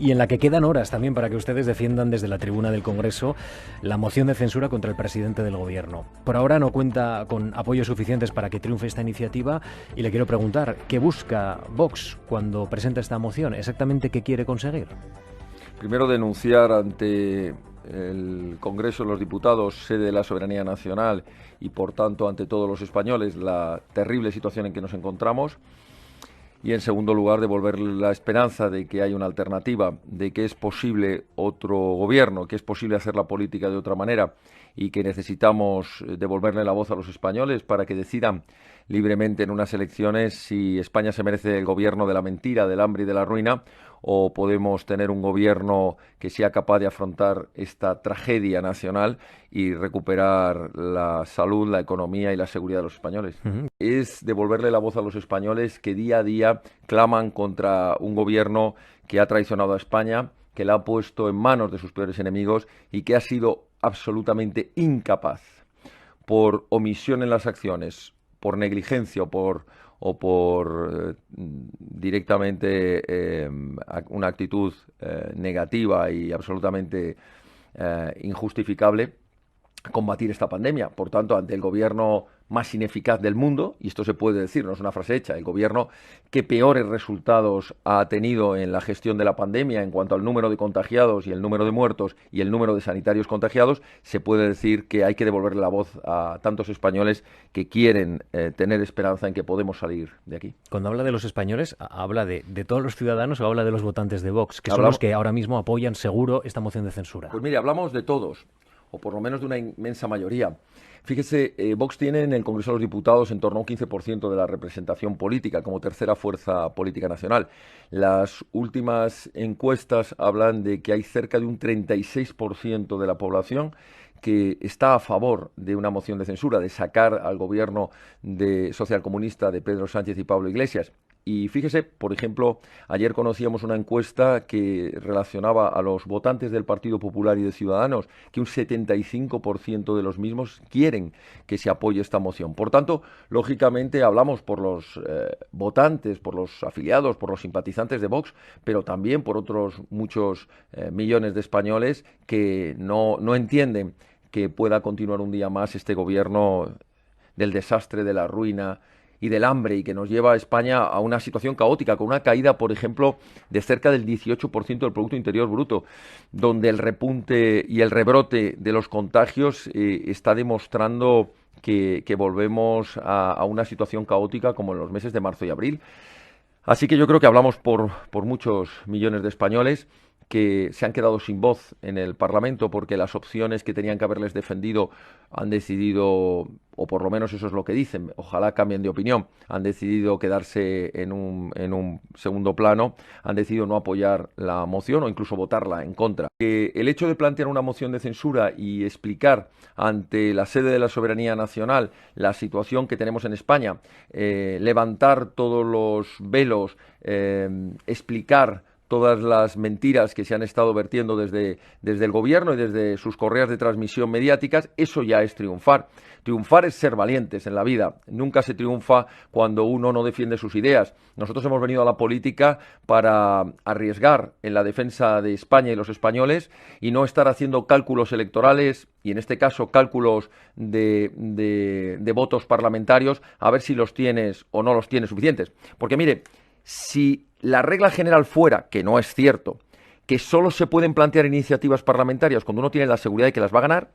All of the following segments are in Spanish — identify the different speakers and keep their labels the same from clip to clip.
Speaker 1: y en la que quedan horas también para que ustedes defiendan desde la tribuna del Congreso la moción de censura contra el presidente del Gobierno. Por ahora no cuenta con apoyos suficientes para que triunfe esta iniciativa y le quiero preguntar, ¿qué busca Vox cuando presenta esta moción? ¿Exactamente qué quiere conseguir?
Speaker 2: Primero, denunciar ante el Congreso de los Diputados, sede de la soberanía nacional y, por tanto, ante todos los españoles, la terrible situación en que nos encontramos. Y, en segundo lugar, devolver la esperanza de que hay una alternativa, de que es posible otro gobierno, que es posible hacer la política de otra manera y que necesitamos devolverle la voz a los españoles para que decidan libremente en unas elecciones si España se merece el gobierno de la mentira, del hambre y de la ruina, o podemos tener un gobierno que sea capaz de afrontar esta tragedia nacional y recuperar la salud, la economía y la seguridad de los españoles. Es devolverle la voz a los españoles que día a día claman contra un gobierno que ha traicionado a España, que la ha puesto en manos de sus peores enemigos y que ha sido absolutamente incapaz, por omisión en las acciones, por negligencia o por directamente una actitud negativa y absolutamente injustificable, combatir esta pandemia. Por tanto, ante el gobierno más ineficaz del mundo, y esto se puede decir, no es una frase hecha, el gobierno que peores resultados ha tenido en la gestión de la pandemia en cuanto al número de contagiados y el número de muertos y el número de sanitarios contagiados, se puede decir que hay que devolverle la voz a tantos españoles que quieren tener esperanza en que podemos salir de aquí.
Speaker 1: Cuando habla de los españoles, ¿habla de todos los ciudadanos o habla de los votantes de Vox, que son los que ahora mismo apoyan seguro esta moción de censura?
Speaker 2: Pues mire, hablamos de todos, o por lo menos de una inmensa mayoría. Fíjese, Vox tiene en el Congreso de los Diputados en torno a un 15% de la representación política como tercera fuerza política nacional. Las últimas encuestas hablan de que hay cerca de un 36% de la población que está a favor de una moción de censura, de sacar al gobierno socialcomunista de Pedro Sánchez y Pablo Iglesias. Y fíjese, por ejemplo, ayer conocíamos una encuesta que relacionaba a los votantes del Partido Popular y de Ciudadanos, que un 75% de los mismos quieren que se apoye esta moción. Por tanto, lógicamente hablamos por los votantes, por los afiliados, por los simpatizantes de Vox, pero también por otros muchos millones de españoles que no entienden que pueda continuar un día más este gobierno del desastre, de la ruina y del hambre, y que nos lleva a España a una situación caótica, con una caída, por ejemplo, de cerca del 18% del Producto Interior Bruto, donde el repunte y el rebrote de los contagios está demostrando que volvemos a una situación caótica como en los meses de marzo y abril. Así que yo creo que hablamos por muchos millones de españoles que se han quedado sin voz en el Parlamento porque las opciones que tenían que haberles defendido han decidido, o por lo menos eso es lo que dicen, ojalá cambien de opinión, han decidido quedarse en un segundo plano, han decidido no apoyar la moción o incluso votarla en contra. El hecho de plantear una moción de censura y explicar ante la sede de la soberanía nacional la situación que tenemos en España, levantar todos los velos, explicar todas las mentiras que se han estado vertiendo desde el gobierno y desde sus correas de transmisión mediáticas, eso ya es triunfar. Triunfar es ser valientes en la vida. Nunca se triunfa cuando uno no defiende sus ideas. Nosotros hemos venido a la política para arriesgar en la defensa de España y los españoles y no estar haciendo cálculos electorales y, en este caso, cálculos de votos parlamentarios a ver si los tienes o no los tienes suficientes. Porque, mire, si la regla general fuera, que no es cierto, que solo se pueden plantear iniciativas parlamentarias cuando uno tiene la seguridad de que las va a ganar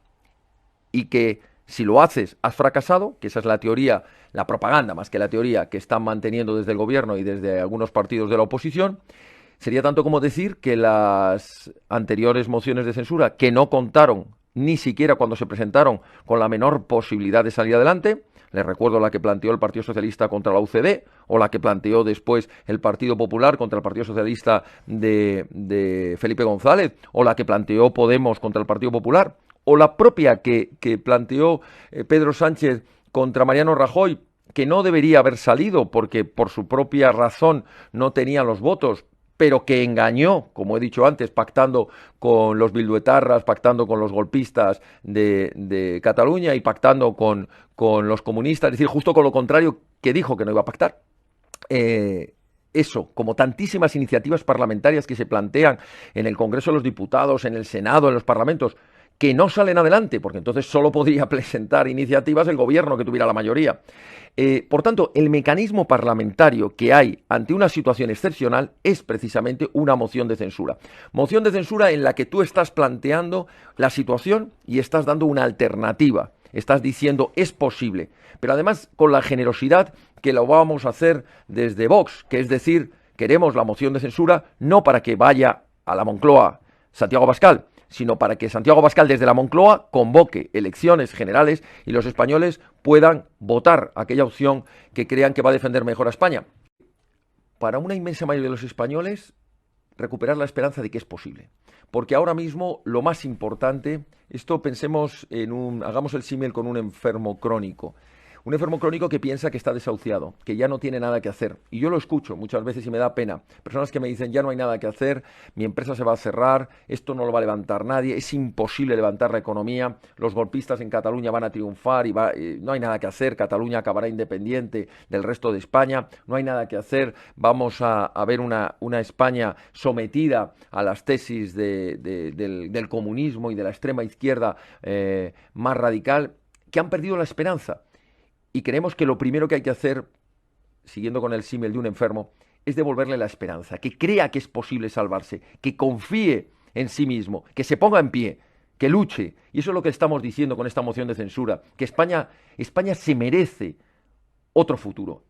Speaker 2: y que si lo haces has fracasado, que esa es la teoría, la propaganda más que la teoría que están manteniendo desde el gobierno y desde algunos partidos de la oposición, sería tanto como decir que las anteriores mociones de censura, que no contaron ni siquiera cuando se presentaron con la menor posibilidad de salir adelante, les recuerdo la que planteó el Partido Socialista contra la UCD, o la que planteó después el Partido Popular contra el Partido Socialista de Felipe González, o la que planteó Podemos contra el Partido Popular, o la propia que planteó Pedro Sánchez contra Mariano Rajoy, que no debería haber salido porque por su propia razón no tenía los votos, pero que engañó, como he dicho antes, pactando con los bilduetarras, pactando con los golpistas de Cataluña y pactando con los comunistas, es decir, justo con lo contrario que dijo que no iba a pactar. eso, como tantísimas iniciativas parlamentarias que se plantean en el Congreso de los Diputados, en el Senado, en los parlamentos, que no salen adelante, porque entonces solo podría presentar iniciativas el gobierno que tuviera la mayoría. Por tanto, el mecanismo parlamentario que hay ante una situación excepcional es precisamente una moción de censura. Moción de censura en la que tú estás planteando la situación y estás dando una alternativa. Estás diciendo es posible, pero además con la generosidad que lo vamos a hacer desde Vox, que es decir, queremos la moción de censura no para que vaya a la Moncloa Santiago Abascal, sino para que Santiago Abascal desde la Moncloa convoque elecciones generales y los españoles puedan votar aquella opción que crean que va a defender mejor a España. Para una inmensa mayoría de los españoles, recuperar la esperanza de que es posible. Porque ahora mismo lo más importante, pensemos hagamos el símil con un enfermo crónico. Un enfermo crónico que piensa que está desahuciado, que ya no tiene nada que hacer. Y yo lo escucho muchas veces y me da pena. Personas que me dicen, ya no hay nada que hacer, mi empresa se va a cerrar, esto no lo va a levantar nadie, es imposible levantar la economía, los golpistas en Cataluña van a triunfar y no hay nada que hacer, Cataluña acabará independiente del resto de España, no hay nada que hacer, vamos a ver una España sometida a las tesis del comunismo y de la extrema izquierda más radical, que han perdido la esperanza. Y creemos que lo primero que hay que hacer, siguiendo con el símil de un enfermo, es devolverle la esperanza, que crea que es posible salvarse, que confíe en sí mismo, que se ponga en pie, que luche. Y eso es lo que estamos diciendo con esta moción de censura, que España se merece otro futuro.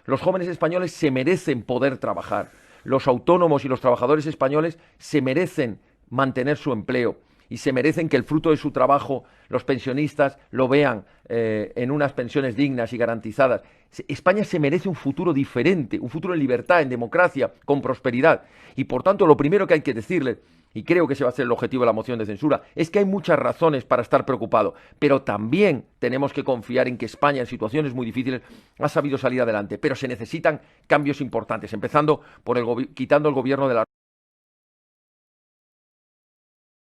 Speaker 2: Los jóvenes españoles se merecen poder trabajar. Los autónomos y los trabajadores españoles se merecen mantener su empleo. Y se merecen que el fruto de su trabajo los pensionistas lo vean en unas pensiones dignas y garantizadas. España se merece un futuro diferente, un futuro en libertad, en democracia, con prosperidad. Y por tanto, lo primero que hay que decirle, y creo que ese va a ser el objetivo de la moción de censura, es que hay muchas razones para estar preocupado, pero también tenemos que confiar en que España, en situaciones muy difíciles, ha sabido salir adelante. Pero se necesitan cambios importantes, empezando por quitando el gobierno de la